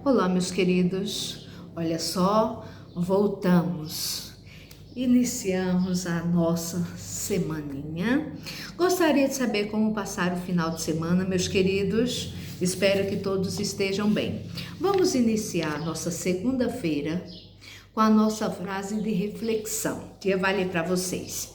Olá, meus queridos. Olha só, voltamos. Iniciamos a nossa semaninha. Gostaria de saber como passar o final de semana, meus queridos. Espero que todos estejam bem. Vamos iniciar nossa segunda-feira com a nossa frase de reflexão, que eu vou ler para vocês.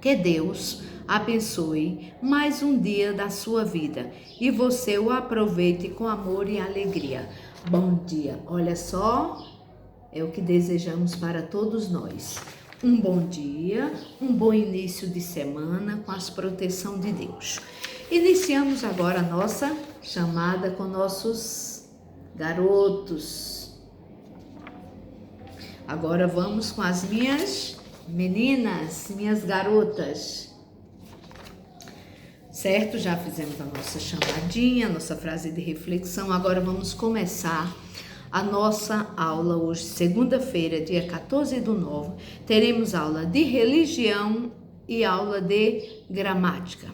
Que Deus abençoe mais um dia da sua vida e você o aproveite com amor e alegria. Bom dia. Olha só, é o que desejamos para todos nós. Um bom dia, um bom início de semana com as proteção de Deus. Iniciamos agora a nossa chamada com nossos garotos. Agora vamos com as minhas meninas, minhas garotas. Certo? Já fizemos a nossa chamadinha, a nossa frase de reflexão. Agora vamos começar a nossa aula hoje, segunda-feira, dia 14/9. Teremos aula de religião e aula de gramática.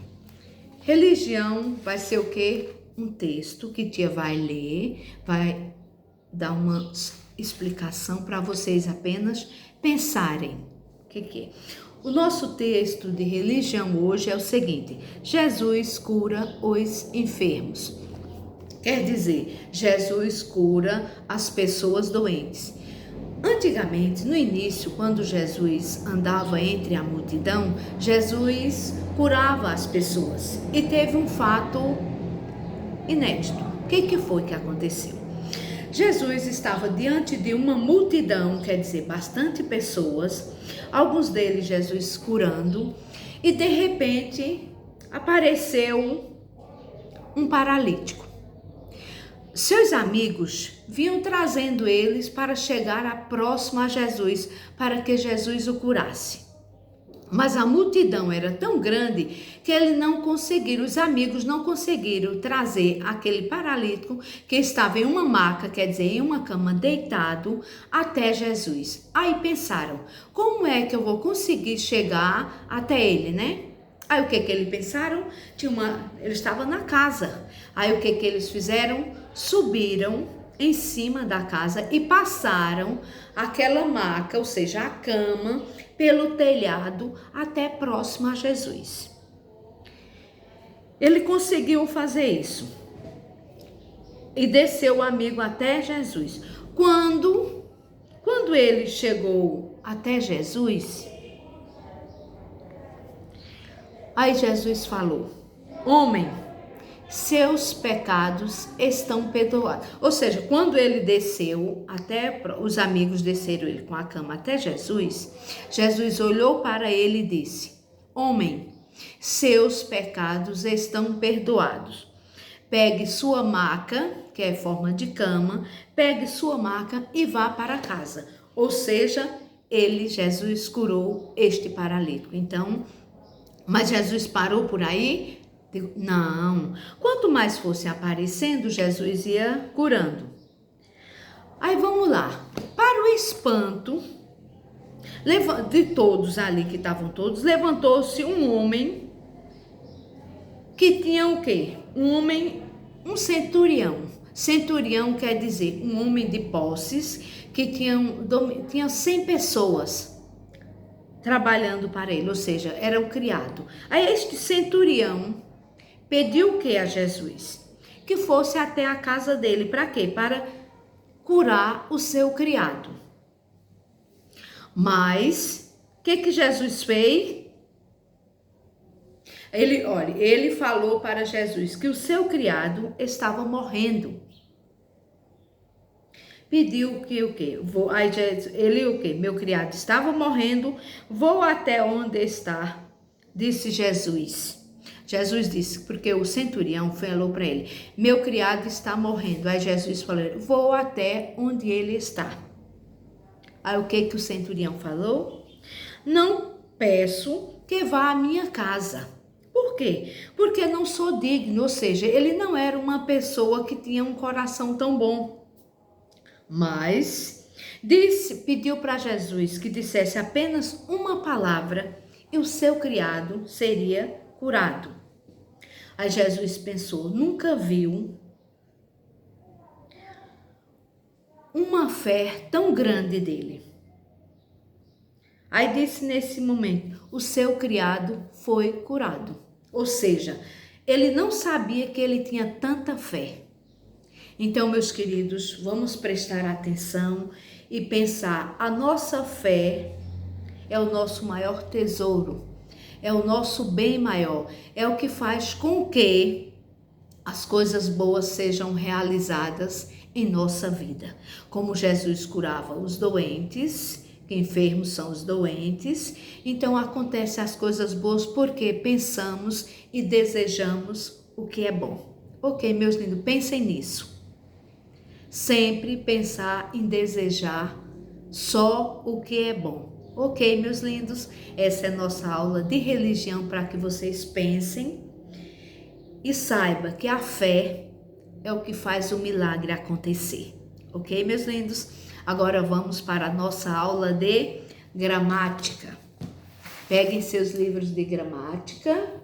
Religião vai ser o quê? Um texto que tia vai ler, vai dar uma explicação para vocês apenas pensarem. O que é? O nosso texto de religião hoje é o seguinte: Jesus cura os enfermos. Quer dizer, Jesus cura as pessoas doentes. Antigamente, no início, quando Jesus andava entre a multidão, Jesus curava as pessoas. E teve um fato inédito. O que foi que aconteceu? Jesus estava diante de uma multidão, quer dizer, bastante pessoas, alguns deles Jesus curando, e de repente apareceu um paralítico. Seus amigos vinham trazendo eles para chegar próximo a Jesus, para que Jesus o curasse. Mas a multidão era tão grande que os amigos não conseguiram trazer aquele paralítico que estava em uma maca, quer dizer, em uma cama deitado, até Jesus. Aí pensaram, como é que eu vou conseguir chegar até ele, né? Aí o que eles pensaram? Ele estava na casa. Aí o que eles fizeram? Subiram em cima da casa e passaram aquela maca, ou seja, a cama, pelo telhado até próximo a Jesus. Ele conseguiu fazer isso e desceu o amigo até Jesus. Quando ele chegou até Jesus, aí Jesus falou: homem, seus pecados estão perdoados. Ou seja, quando ele desceu, até os amigos desceram ele com a cama até Jesus, Jesus olhou para ele e disse: homem, seus pecados estão perdoados. Pegue sua maca, que é forma de cama, pegue sua maca e vá para casa. Ou seja, Jesus curou este paralítico. Então, mas Jesus parou por aí? Não. Quanto mais fosse aparecendo, Jesus ia curando. Aí vamos lá. Para o espanto de todos ali, que estavam todos, levantou-se um homem que tinha o quê? Um centurião. Centurião quer dizer um homem de posses que tinha 100 pessoas trabalhando para ele, ou seja, era o criado. Aí este centurião pediu o que a Jesus? Que fosse até a casa dele. Para quê? Para curar o seu criado. Mas, o que Jesus fez? Ele falou para Jesus que o seu criado estava morrendo. Pediu que o quê? Ele o quê? Meu criado estava morrendo, vou até onde está, disse Jesus. Jesus disse, porque o centurião falou para ele: meu criado está morrendo. Aí Jesus falou: vou até onde ele está. Aí o que o centurião falou? Não peço que vá à minha casa. Por quê? Porque não sou digno, ou seja, ele não era uma pessoa que tinha um coração tão bom. Mas pediu para Jesus que dissesse apenas uma palavra e o seu criado seria curado. Aí Jesus pensou, nunca viu uma fé tão grande dele. Aí disse nesse momento, o seu criado foi curado. Ou seja, ele não sabia que ele tinha tanta fé. Então, meus queridos, vamos prestar atenção e pensar, a nossa fé é o nosso maior tesouro, é o nosso bem maior, é o que faz com que as coisas boas sejam realizadas em nossa vida. Como Jesus curava os doentes, que enfermos são os doentes, então acontecem as coisas boas porque pensamos e desejamos o que é bom. Ok, meus lindos, pensem nisso. Sempre pensar em desejar só o que é bom. Ok, meus lindos? Essa é a nossa aula de religião para que vocês pensem e saibam que a fé é o que faz o milagre acontecer. Ok, meus lindos? Agora vamos para a nossa aula de gramática. Peguem seus livros de gramática.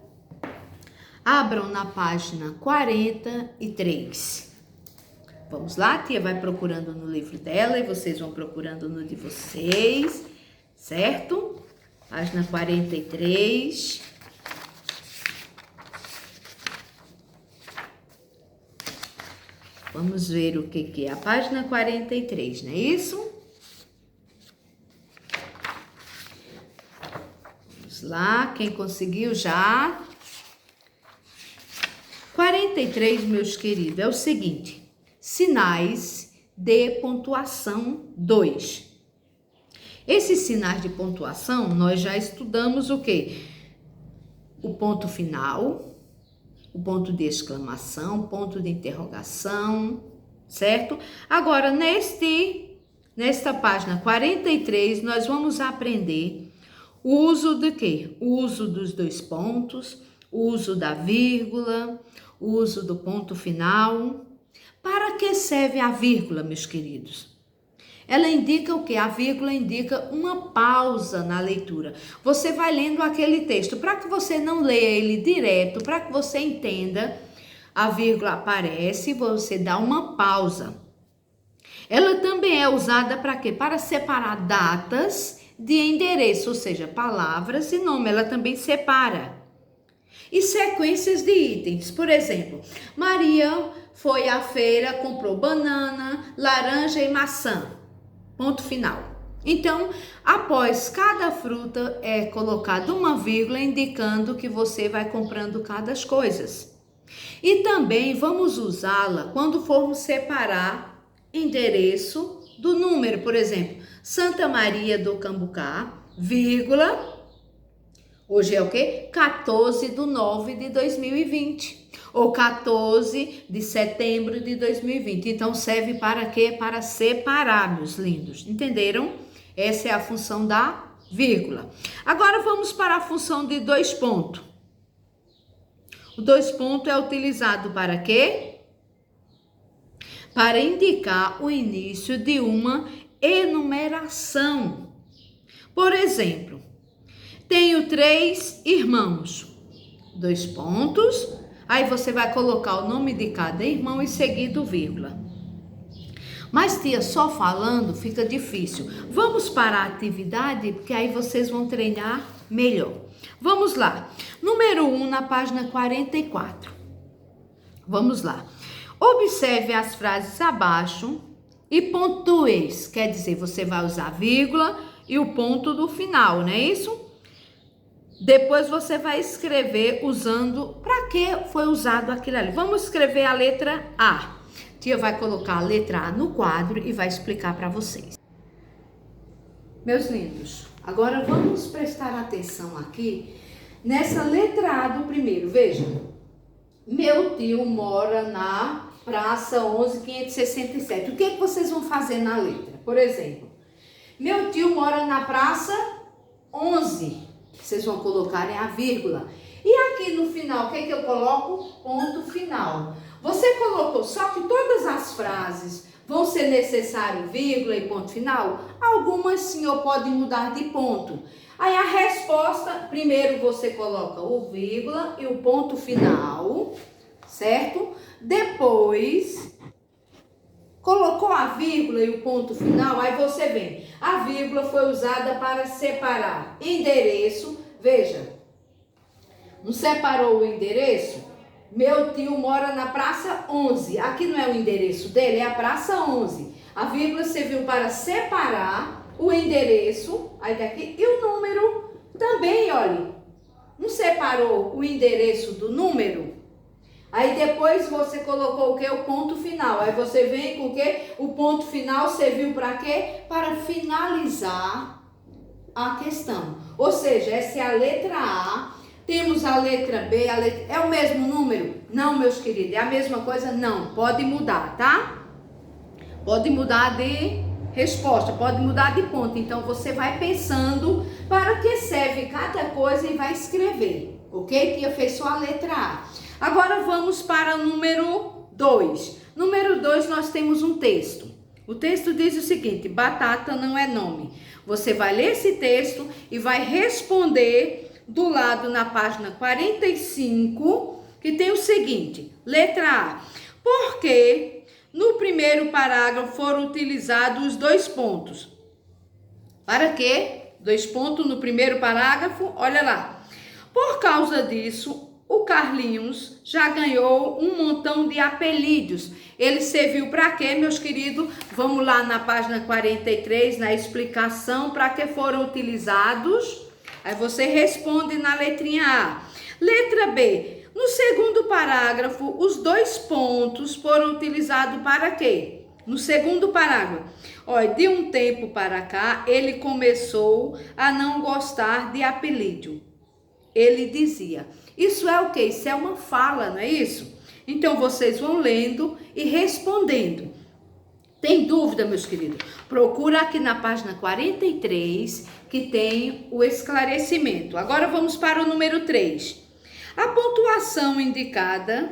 Abram na página 43. Vamos lá, a tia vai procurando no livro dela e vocês vão procurando no de vocês, certo? Página 43. Vamos ver o que é a página 43, não é isso? Vamos lá, quem conseguiu já? 43, meus queridos, é o seguinte. Sinais de pontuação 2. Esses sinais de pontuação, nós já estudamos o quê? O ponto final, o ponto de exclamação, ponto de interrogação, certo? Agora, nesta página 43, nós vamos aprender o uso de quê? O uso dos dois pontos, o uso da vírgula, o uso do ponto final. Para que serve a vírgula, meus queridos? Ela indica o quê? A vírgula indica uma pausa na leitura. Você vai lendo aquele texto. Para que você não leia ele direto, para que você entenda, a vírgula aparece, você dá uma pausa. Ela também é usada para quê? Para separar datas de endereço, ou seja, palavras e nome. Ela também separa. E sequências de itens. Por exemplo, Maria foi à feira, comprou banana, laranja e maçã. Ponto final. Então, após cada fruta é colocada uma vírgula indicando que você vai comprando cada coisas. E também vamos usá-la quando formos separar endereço do número. Por exemplo, Santa Maria do Cambucá, vírgula. Hoje é o quê? 14/9/2020. Ou 14 de setembro de 2020. Então, serve para quê? Para separar, meus lindos. Entenderam? Essa é a função da vírgula. Agora, vamos para a função de dois pontos. O dois pontos é utilizado para quê? Para indicar o início de uma enumeração. Por exemplo, tenho 3 irmãos. Dois pontos. Aí você vai colocar o nome de cada irmão e seguido vírgula. Mas, tia, só falando fica difícil. Vamos para a atividade, porque aí vocês vão treinar melhor. Vamos lá. Número 1 na página 44. Vamos lá. Observe as frases abaixo e pontueis. Quer dizer, você vai usar a vírgula e o ponto do final, não é isso? Depois você vai escrever usando, para que foi usado aquilo ali. Vamos escrever a letra A. Tia vai colocar a letra A no quadro e vai explicar para vocês. Meus lindos, agora vamos prestar atenção aqui nessa letra A do primeiro. Veja, meu tio mora na Praça 11.567. O que é que vocês vão fazer na letra? Por exemplo, meu tio mora na Praça 11. Vocês vão colocar a vírgula. E aqui no final, o que é que eu coloco? Ponto final. Você colocou, só que todas as frases vão ser necessário vírgula e ponto final? Algumas sim, ou pode mudar de ponto. Aí a resposta, primeiro você coloca o vírgula e o ponto final, certo? Depois colocou a vírgula e o ponto final, aí você vem. A vírgula foi usada para separar endereço. Veja, não separou o endereço? Meu tio mora na Praça 11. Aqui não é o endereço dele, é a Praça 11. A vírgula serviu para separar o endereço, aí daqui, e o número também, olha. Não separou o endereço do número? Aí depois você colocou o que? O ponto final. Aí você vem com o que? O ponto final serviu para quê? Para finalizar a questão. Ou seja, essa é a letra A. Temos a letra B. É o mesmo número? Não, meus queridos. É a mesma coisa? Não. Pode mudar, tá? Pode mudar de resposta. Pode mudar de ponto. Então você vai pensando para que serve cada coisa e vai escrever. Ok? Tia fez só a letra A. Agora vamos para o número 2. Número 2 nós temos um texto. O texto diz o seguinte: batata não é nome. Você vai ler esse texto e vai responder do lado na página 45, que tem o seguinte: letra A. Por que no primeiro parágrafo foram utilizados os 2 pontos? Para quê? 2 pontos no primeiro parágrafo? Olha lá. Por causa disso, o Carlinhos já ganhou um montão de apelidos. Ele serviu para quê, meus queridos? Vamos lá na página 43, na explicação para que foram utilizados. Aí você responde na letrinha A. Letra B. No segundo parágrafo, os 2 pontos foram utilizados para quê? No segundo parágrafo. Olha, de um tempo para cá, ele começou a não gostar de apelido. Ele dizia. Isso é o quê? Isso é uma fala, não é isso? Então, vocês vão lendo e respondendo. Tem dúvida, meus queridos? Procura aqui na página 43, que tem o esclarecimento. Agora, vamos para o número 3. A pontuação indicada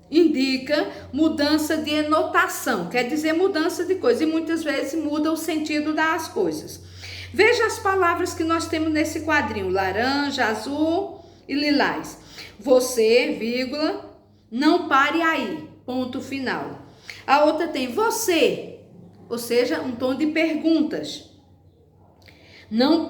indica mudança de enotação, quer dizer mudança de coisa, e muitas vezes muda o sentido das coisas. Veja as palavras que nós temos nesse quadrinho: laranja, azul e lilás. Você, vírgula, não pare aí, ponto final. A outra tem você, ou seja, um tom de perguntas. Não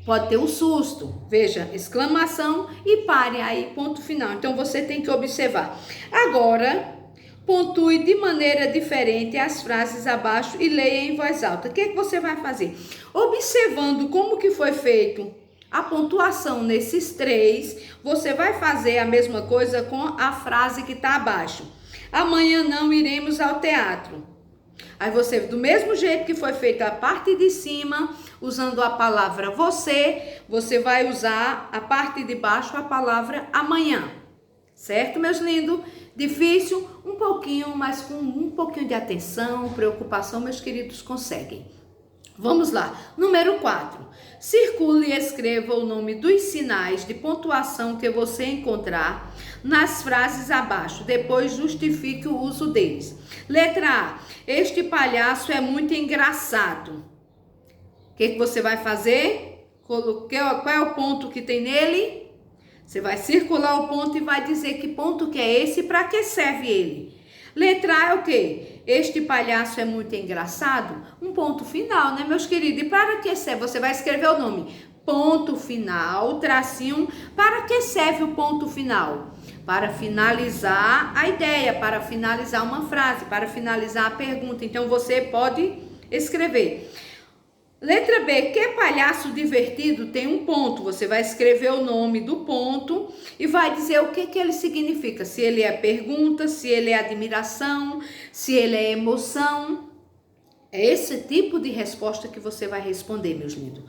pode ter um susto. Veja, exclamação e pare aí, ponto final. Então você tem que observar. Agora, pontue de maneira diferente as frases abaixo e leia em voz alta. O que é que você vai fazer? Observando como que foi feito a pontuação nesses 3, você vai fazer a mesma coisa com a frase que está abaixo. Amanhã não iremos ao teatro. Aí você, do mesmo jeito que foi feita a parte de cima, usando a palavra você vai usar a parte de baixo a palavra amanhã. Certo, meus lindos? Difícil? Um pouquinho, mas com um pouquinho de atenção, preocupação, meus queridos conseguem. Vamos lá. Número 4. Circule e escreva o nome dos sinais de pontuação que você encontrar nas frases abaixo. Depois justifique o uso deles. Letra A. Este palhaço é muito engraçado. O que você vai fazer? Qual é o ponto que tem nele? Você vai circular o ponto e vai dizer que ponto que é esse e para que serve ele. Letra A é o quê? Este palhaço é muito engraçado. Um ponto final, né, meus queridos? E para que serve? Você vai escrever o nome. Ponto final, tracinho. Para que serve o ponto final? Para finalizar a ideia, para finalizar uma frase, para finalizar a pergunta. Então, você pode escrever. Letra B, que palhaço divertido, tem um ponto. Você vai escrever o nome do ponto e vai dizer o que ele significa. Se ele é pergunta, se ele é admiração, se ele é emoção. É esse tipo de resposta que você vai responder, meus lindos.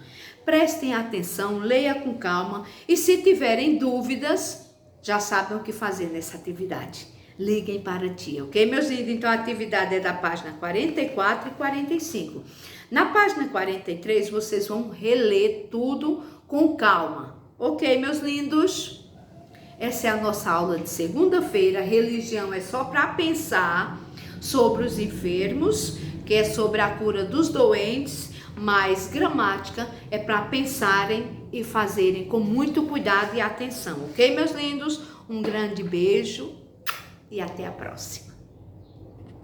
Prestem atenção, leia com calma e se tiverem dúvidas, já sabem o que fazer nessa atividade. Liguem para a tia, ok, meus lindos? Então, a atividade é da página 44 e 45. Na página 43, vocês vão reler tudo com calma. Ok, meus lindos? Essa é a nossa aula de segunda-feira. Religião é só para pensar sobre os enfermos, que é sobre a cura dos doentes, mas gramática é para pensarem e fazerem com muito cuidado e atenção. Ok, meus lindos? Um grande beijo e até a próxima.